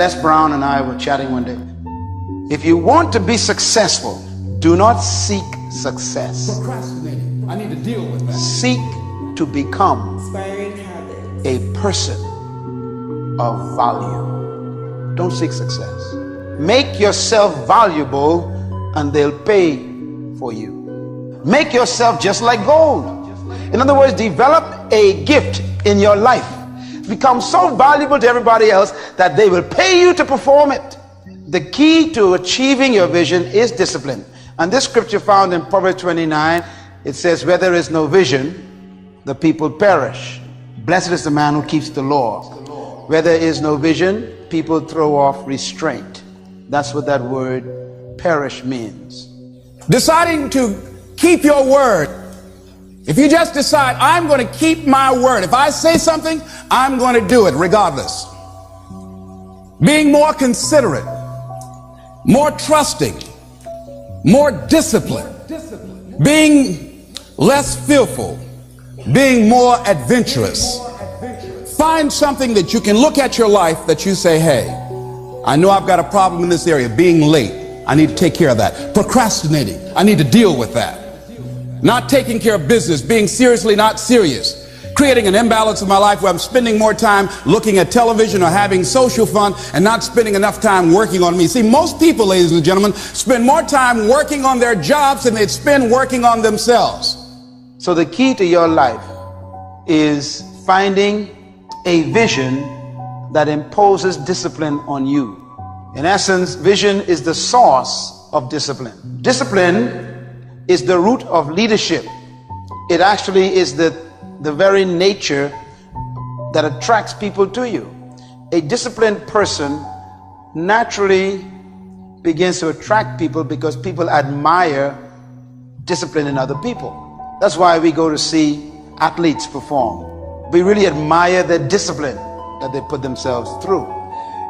Les Brown and I were chatting one day. If you want to be successful, do not seek success. Procrastinating. I need to deal with that. Seek to become a person of value. Don't seek success. Make yourself valuable and they'll pay for you. Make yourself just like gold. In other words, develop a gift in your life. Become so valuable to everybody else that they will pay you to perform it. The key to achieving your vision is discipline. And this scripture found in Proverbs 29, it says, where there is no vision, the people perish. Blessed is the man who keeps the law. Where there is no vision, people throw off restraint. That's what that word perish means. Deciding to keep your word. If you just decide, I'm going to keep my word. If I say something, I'm going to do it regardless. Being more considerate, more trusting, more disciplined, being less fearful, being more adventurous. Find something that you can look at your life that you say, hey, I know I've got a problem in this area, being late. I need to take care of that. Procrastinating, I need to deal with that. Not taking care of business, being seriously not serious. Creating an imbalance in my life where I'm spending more time looking at television or having social fun and not spending enough time working on me. See, most people, ladies and gentlemen, spend more time working on their jobs than they spend working on themselves. So the key to your life is finding a vision that imposes discipline on you. In essence, vision is the source of discipline. Discipline is the root of leadership. It actually is the very nature that attracts people to you. A disciplined person naturally begins to attract people because people admire discipline in other people. That's why we go to see athletes perform. We really admire their discipline that they put themselves through.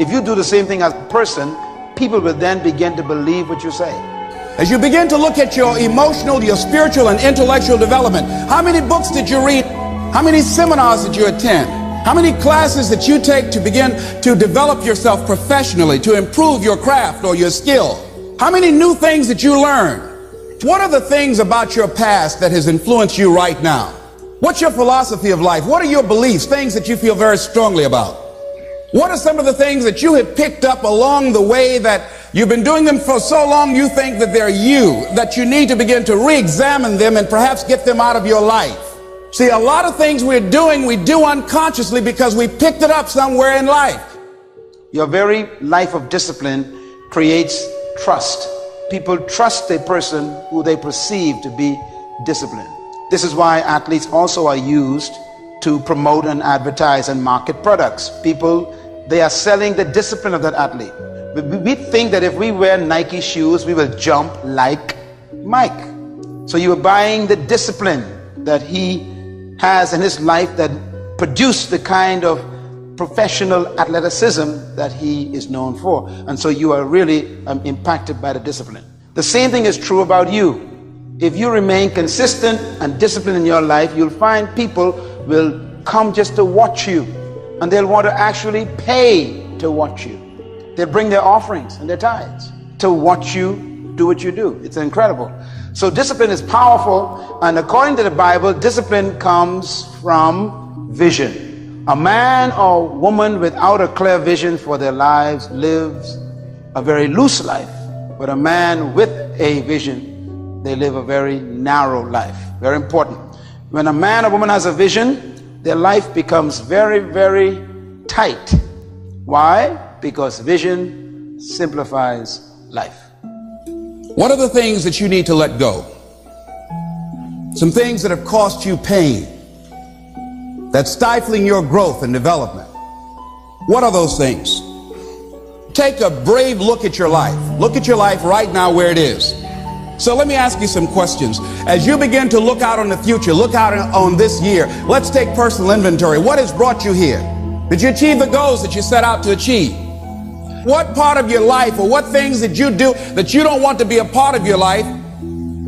If you do the same thing as a person, people will then begin to believe what you say. As you begin to look at your emotional, your spiritual and intellectual development, how many books did you read? How many seminars did you attend? How many classes that you take to begin to develop yourself professionally, to improve your craft or your skill? How many new things that you learn? What are the things about your past that has influenced you right now? What's your philosophy of life? What are your beliefs, things that you feel very strongly about? What are some of the things that you have picked up along the way that you've been doing them for so long you think that they're you, that you need to begin to re-examine them and perhaps get them out of your life? See, a lot of things we do unconsciously because we picked it up somewhere in life. Your very life of discipline creates trust. People trust a person who they perceive to be disciplined. This is why athletes also are used to promote and advertise and market products. People, they are selling the discipline of that athlete. We think that if we wear Nike shoes, we will jump like Mike. So you are buying the discipline that he has in his life that produced the kind of professional athleticism that he is known for. And so you are really impacted by the discipline. The same thing is true about you. If you remain consistent and disciplined in your life, you'll find people will come just to watch you, and they'll want to actually pay to watch you. They'll bring their offerings and their tithes to watch you do what you do. It's incredible. So discipline is powerful, and according to the Bible, discipline comes from vision. A man or woman without a clear vision for their lives lives a very loose life, but a man with a vision, they live a very narrow life. Very important. When a man or woman has a vision, their life becomes very, very tight. Why? Because vision simplifies life. What are the things that you need to let go? Some things that have cost you pain, that's stifling your growth and development. What are those things? Take a brave look at your life. Look at your life right now where it is. So let me ask you some questions. As you begin to look out on the future, look out on this year, let's take personal inventory. What has brought you here? Did you achieve the goals that you set out to achieve? What part of your life or what things did you do that you don't want to be a part of your life?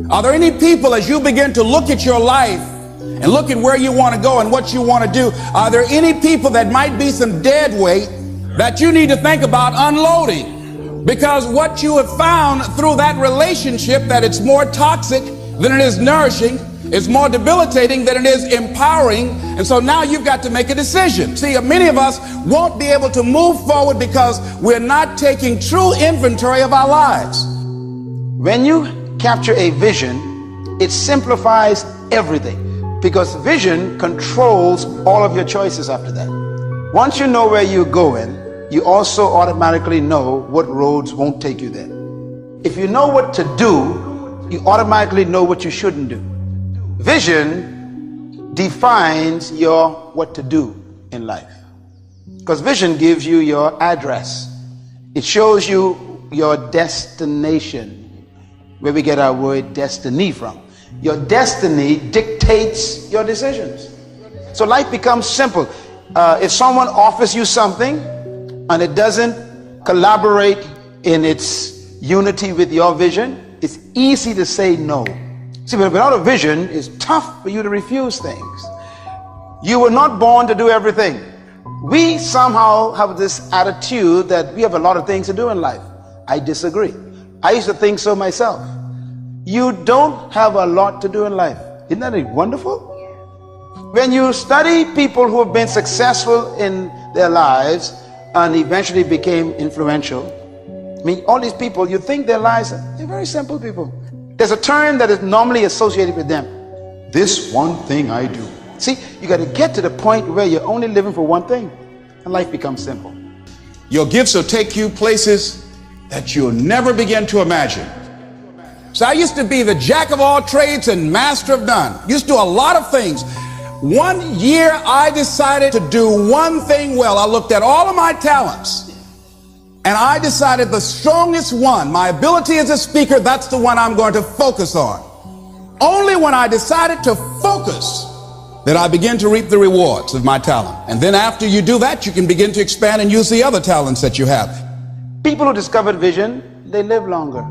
Are there any people, as you begin to look at your life and look at where you want to go and what you want to do, are there any people that might be some dead weight that you need to think about unloading, because what you have found through that relationship, that it's more toxic than it is nourishing, it's more debilitating than it is empowering. And so now you've got to make a decision. See, many of us won't be able to move forward because we're not taking true inventory of our lives. When you capture a vision, it simplifies everything, because vision controls all of your choices after that. Once you know where you're going, you also automatically know what roads won't take you there. If you know what to do, you automatically know what you shouldn't do. Vision defines your what to do in life, because vision gives you your address. It shows you your destination, where we get our word destiny from. Your destiny dictates your decisions. So life becomes simple. If someone offers you something and it doesn't collaborate in its unity with your vision, it's easy to say no. See, without a vision, it's tough for you to refuse things. You were not born to do everything. We somehow have this attitude that we have a lot of things to do in life. I disagree. I used to think so myself. You don't have a lot to do in life. Isn't that wonderful? When you study people who have been successful in their lives and eventually became influential, I mean, all these people, you think their lives, they're very simple people. There's a term that is normally associated with them. This one thing I do. See, you got to get to the point where you're only living for one thing, and life becomes simple. Your gifts will take you places that you'll never begin to imagine. So I used to be the jack of all trades and master of none. Used to do a lot of things. One year I decided to do one thing well. I looked at all of my talents and I decided the strongest one, my ability as a speaker, that's the one I'm going to focus on. Only when I decided to focus that I begin to reap the rewards of my talent. And then after you do that, you can begin to expand and use the other talents that you have. People who discovered vision, they live longer.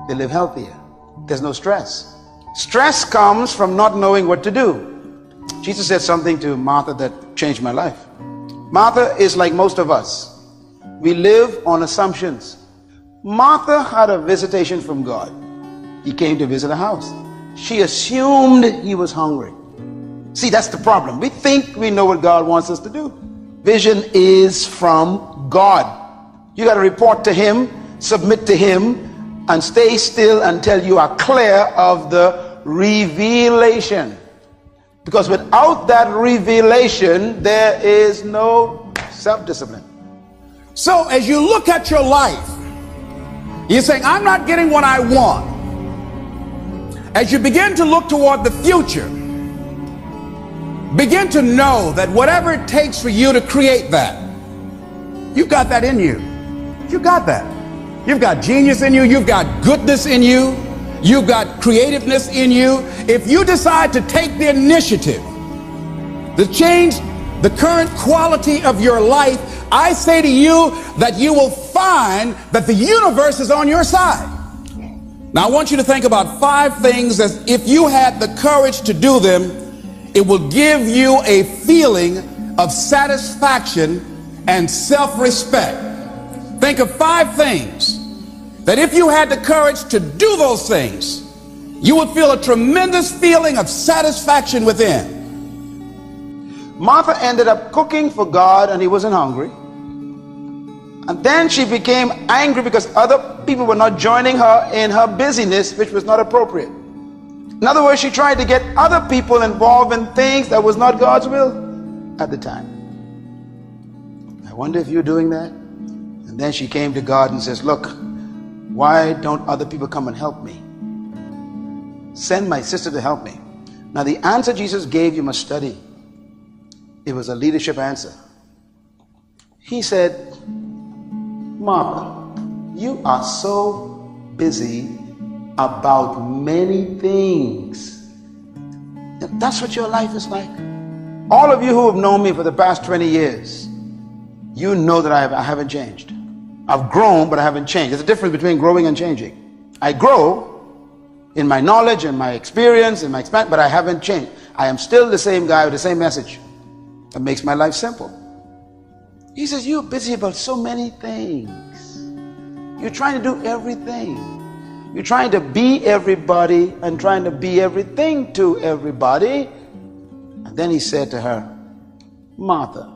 They live healthier. There's no stress. Stress comes from not knowing what to do. Jesus said something to Martha that changed my life. Martha is like most of us. We live on assumptions. Martha had a visitation from God. He came to visit her house. She assumed he was hungry. See, that's the problem. We think we know what God wants us to do. Vision is from God. You got to report to him, submit to him, and stay still until you are clear of the revelation. Because without that revelation, there is no self-discipline. So as you look at your life, you're saying, I'm not getting what I want. As you begin to look toward the future, begin to know that whatever it takes for you to create that, you've got that in you. You've got that. You've got genius in you. You've got goodness in you. You've got creativeness in you. If you decide to take the initiative to change the current quality of your life, I say to you that you will find that the universe is on your side. Now I want you to think about 5 things that if you had the courage to do them, it will give you a feeling of satisfaction and self-respect. Think of 5 things that if you had the courage to do those things, you would feel a tremendous feeling of satisfaction within. Martha ended up cooking for God and he wasn't hungry. And then she became angry because other people were not joining her in her busyness, which was not appropriate. In other words, she tried to get other people involved in things that was not God's will at the time. I wonder if you're doing that. And then she came to God and says, look, why don't other people come and help me? Send my sister to help me. Now the answer Jesus gave, you must study. It was a leadership answer. He said, Martha, you are so busy about many things. And that's what your life is like. All of you who have known me for the past 20 years, you know that I haven't changed. I've grown, but I haven't changed. There's a difference between growing and changing. I grow in my knowledge and my experience and my experience, but I haven't changed. I am still the same guy with the same message. That makes my life simple. He says, you're busy about so many things. You're trying to do everything. You're trying to be everybody and trying to be everything to everybody. And then he said to her, Martha,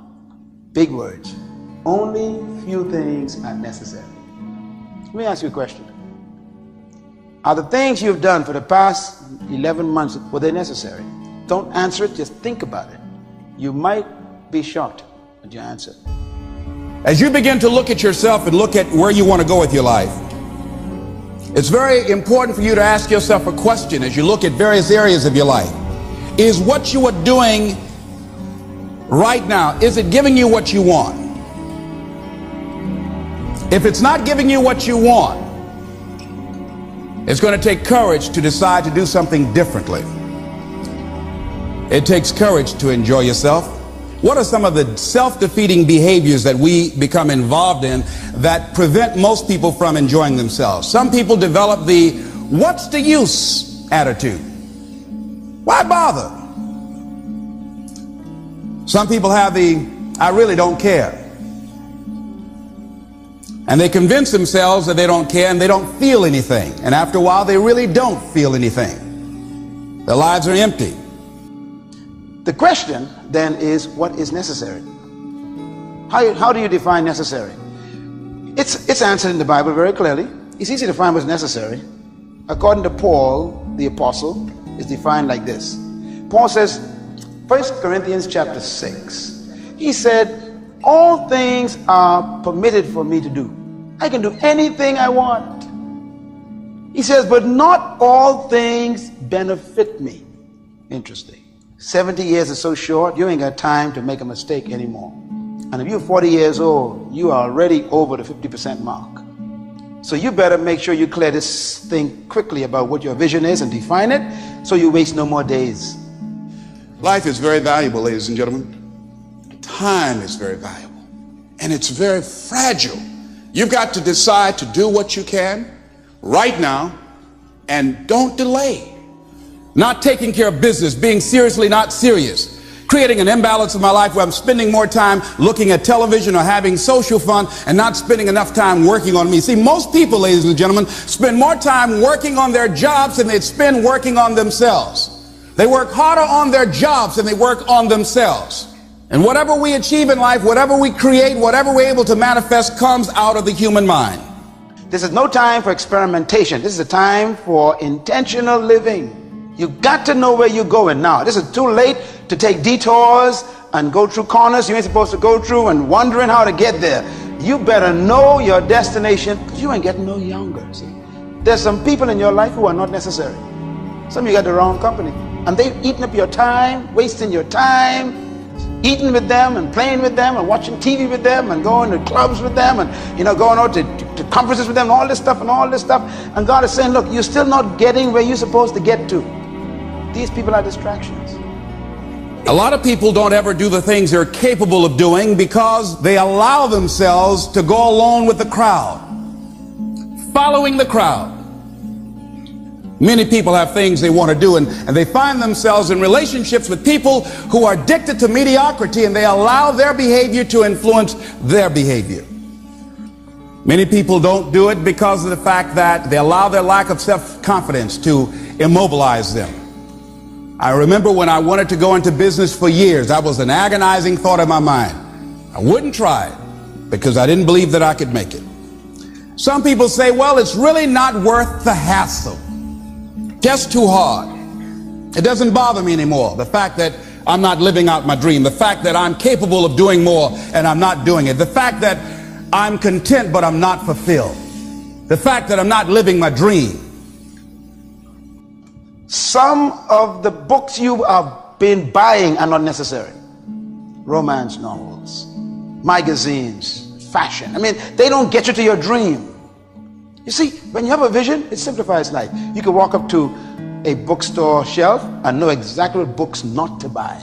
big words, only few things are necessary. Let me ask you a question. Are the things you've done for the past 11 months, were they necessary? Don't answer it, just think about it. You might be shocked at your answer. As you begin to look at yourself and look at where you want to go with your life, it's very important for you to ask yourself a question as you look at various areas of your life. Is what you are doing right now, is it giving you what you want? If it's not giving you what you want, it's going to take courage to decide to do something differently. It takes courage to enjoy yourself. What are some of the self-defeating behaviors that we become involved in that prevent most people from enjoying themselves? Some people develop the "what's the use" attitude. Why bother? Some people have the "I really don't care." And they convince themselves that they don't care and they don't feel anything. And after a while, they really don't feel anything. Their lives are empty. The question then is, what is necessary? How do you define necessary? It's answered in the Bible very clearly. It's easy to find what's necessary. According to Paul, the apostle, is defined like this. Paul says, 1 Corinthians chapter 6, he said, all things are permitted for me to do. I can do anything I want. He says, but not all things benefit me. Interesting. 70 years is so short, you ain't got time to make a mistake anymore. And if you're 40 years old, you are already over the 50% mark. So you better make sure you clear this thing quickly about what your vision is and define it so you waste no more days. Life is very valuable, ladies and gentlemen. Time is very valuable. And it's very fragile. You've got to decide to do what you can right now and don't delay. Not taking care of business, being seriously not serious, creating an imbalance in my life where I'm spending more time looking at television or having social fun and not spending enough time working on me. See, most people, ladies and gentlemen, spend more time working on their jobs than they'd spend working on themselves. They work harder on their jobs than they work on themselves. And whatever we achieve in life, whatever we create, whatever we're able to manifest comes out of the human mind. This is no time for experimentation. This is a time for intentional living. You got to know where you're going now. This is too late to take detours and go through corners you ain't supposed to go through and wondering how to get there. You better know your destination because you ain't getting no younger. See, there's some people in your life who are not necessary. Some of you got the wrong company and they've eaten up your time, wasting your time, eating with them and playing with them and watching TV with them and going to clubs with them and going out to conferences with them and all this stuff. And God is saying, look, you're still not getting where you're supposed to get to. These people are distractions. A lot of people don't ever do the things they're capable of doing because they allow themselves to go along with the crowd, following the crowd. Many people have things they want to do and they find themselves in relationships with people who are addicted to mediocrity and they allow their behavior to influence their behavior. Many people don't do it because of the fact that they allow their lack of self-confidence to immobilize them. I remember when I wanted to go into business for years, that was an agonizing thought in my mind. I wouldn't try it because I didn't believe that I could make it. Some people say, well, it's really not worth the hassle. Just too hard. It doesn't bother me anymore. The fact that I'm not living out my dream. The fact that I'm capable of doing more and I'm not doing it. The fact that I'm content but I'm not fulfilled. The fact that I'm not living my dream. Some of the books you have been buying are not necessary. Romance novels, magazines, fashion. I mean, they don't get you to your dream. You see, when you have a vision, it simplifies life. You can walk up to a bookstore shelf and know exactly what books not to buy.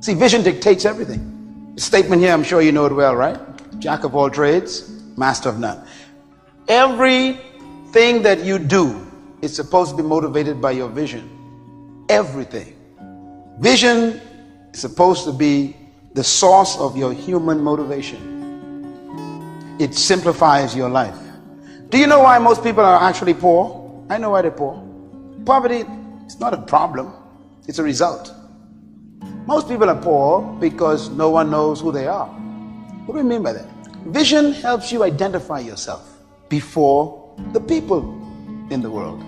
See, vision dictates everything. The statement here, I'm sure you know it well, right? Jack of all trades, master of none. Everything that you do is supposed to be motivated by your vision. Everything. Vision is supposed to be the source of your human motivation. It simplifies your life. Do you know why most people are actually poor? I know why they're poor. Poverty is not a problem, it's a result. Most people are poor because no one knows who they are. What do we mean by that? Vision helps you identify yourself before the people in the world.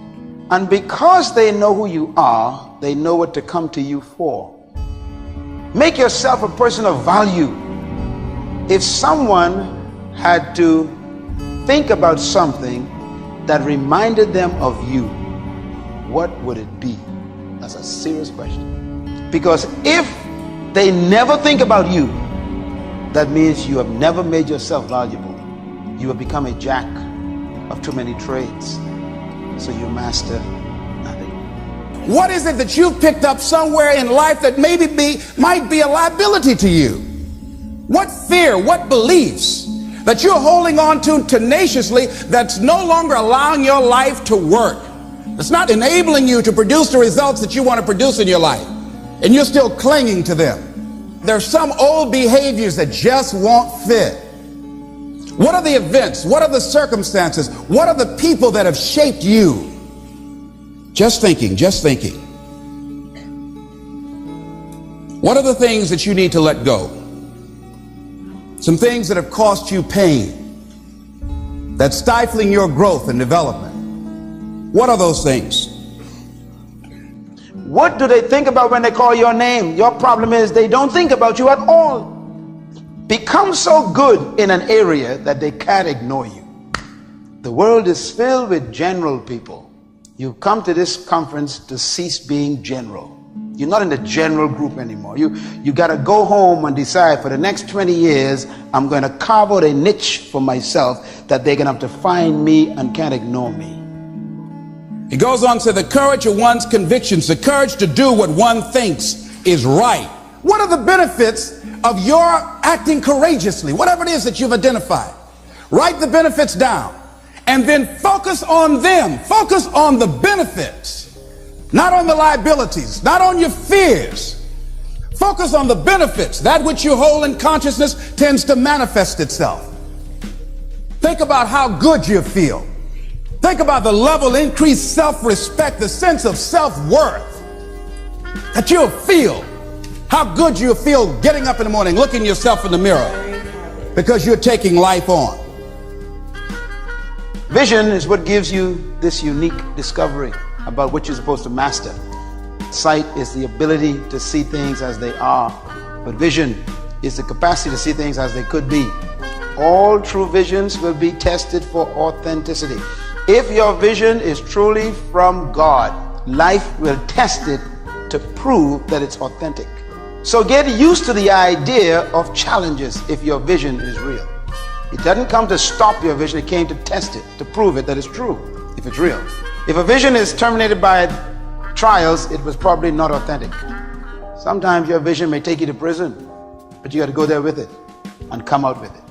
And because they know who you are, they know what to come to you for. Make yourself a person of value. If someone had to think about something that reminded them of you, what would it be? That's a serious question. Because if they never think about you, that means you have never made yourself valuable. You have become a jack of too many trades, so you master nothing. What is it that you've picked up somewhere in life that might be a liability to you? What fear, what beliefs that you're holding on to tenaciously that's no longer allowing your life to work? It's not enabling you to produce the results that you want to produce in your life, and you're still clinging to them. There's some old behaviors that just won't fit. What are the events? What are the circumstances? What are the people that have shaped you? Just thinking. What are the things that you need to let go? Some things that have cost you pain, that's stifling your growth and development. What are those things? What do they think about when they call your name? Your problem is they don't think about you at all. Become so good in an area that they can't ignore you. The world is filled with general people. You come to this conference to cease being general. You're not in the general group anymore. You got to go home and decide, for the next 20 years, I'm going to carve out a niche for myself that they're going to have to find me and can't ignore me. He goes on to say, the courage of one's convictions, the courage to do what one thinks is right. What are the benefits of your acting courageously? Whatever it is that you've identified, write the benefits down and then focus on them. Focus on the benefits, not on the liabilities, not on your fears. Focus on the benefits. That which you hold in consciousness tends to manifest itself. Think about how good you feel. Think about the level of increased self-respect, the sense of self-worth that you'll feel. How good you'll feel getting up in the morning, looking yourself in the mirror, because you're taking life on. Vision is what gives you this unique discovery about what you're supposed to master. Sight is the ability to see things as they are, but vision is the capacity to see things as they could be. All true visions will be tested for authenticity. If your vision is truly from God, life will test it to prove that it's authentic. So get used to the idea of challenges if your vision is real. It doesn't come to stop your vision, it came to test it, to prove it that it's true, if it's real. If a vision is terminated by trials, it was probably not authentic. Sometimes your vision may take you to prison, but you got to go there with it and come out with it.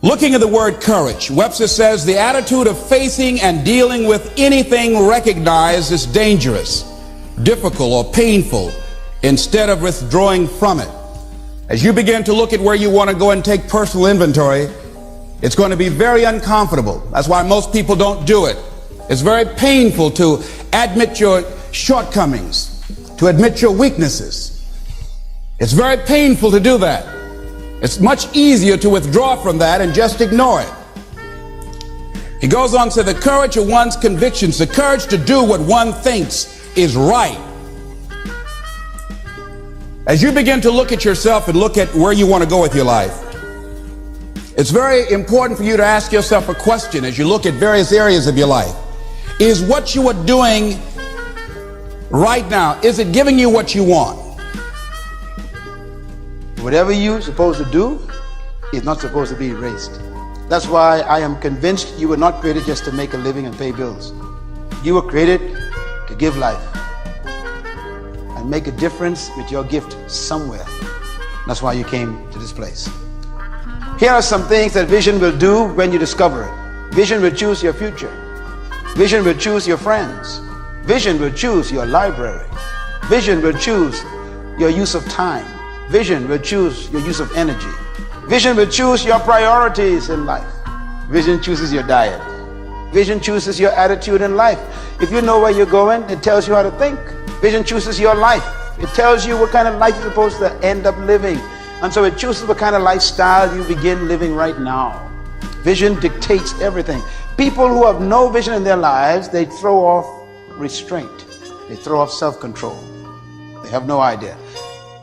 Looking at the word courage, Webster says the attitude of facing and dealing with anything recognized as dangerous, difficult, or painful, instead of withdrawing from it. As you begin to look at where you want to go and take personal inventory, it's going to be very uncomfortable. That's why most people don't do it. It's very painful to admit your shortcomings, to admit your weaknesses. It's very painful to do that. It's much easier to withdraw from that and just ignore it. He goes on to say the courage of one's convictions, the courage to do what one thinks is right. As you begin to look at yourself and look at where you want to go with your life, it's very important for you to ask yourself a question as you look at various areas of your life. Is what you are doing right now, is it giving you what you want? Whatever you're supposed to do is not supposed to be erased. That's why I am convinced you were not created just to make a living and pay bills. You were created to give life and make a difference with your gift somewhere. That's why you came to this place. Here are some things that vision will do when you discover it. Vision will choose your future. Vision will choose your friends. Vision will choose your library. Vision will choose your use of time. Vision will choose your use of energy. Vision will choose your priorities in life. Vision chooses your diet. Vision chooses your attitude in life. If you know where you're going, it tells you how to think. Vision chooses your life. It tells you what kind of life you're supposed to end up living. And so it chooses what kind of lifestyle you begin living right now. Vision dictates everything. People who have no vision in their lives, they throw off restraint. They throw off self-control. They have no idea.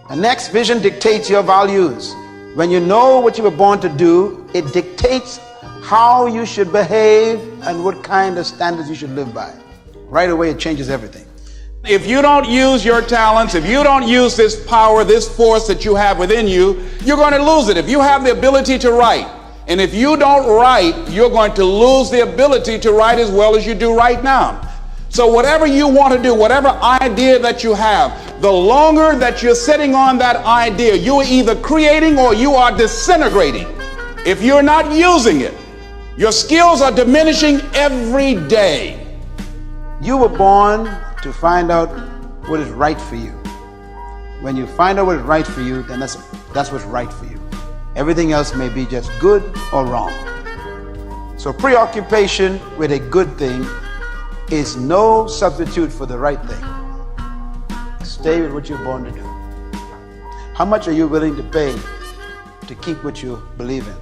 And next, vision dictates your values. When you know what you were born to do, it dictates how you should behave and what kind of standards you should live by. Right away, it changes everything. If you don't use your talents, if you don't use this power, this force that you have within you, you're going to lose it. If you have the ability to write, and if you don't write, you're going to lose the ability to write as well as you do right now. So whatever you want to do, whatever idea that you have, the longer that you're sitting on that idea, you are either creating or you are disintegrating. If you're not using it, your skills are diminishing every day. You were born to find out what is right for you. When you find out what is right for you, then that's what's right for you. Everything else may be just good or wrong. So preoccupation with a good thing is no substitute for the right thing. Stay with what you're born to do. How much are you willing to pay to keep what you believe in?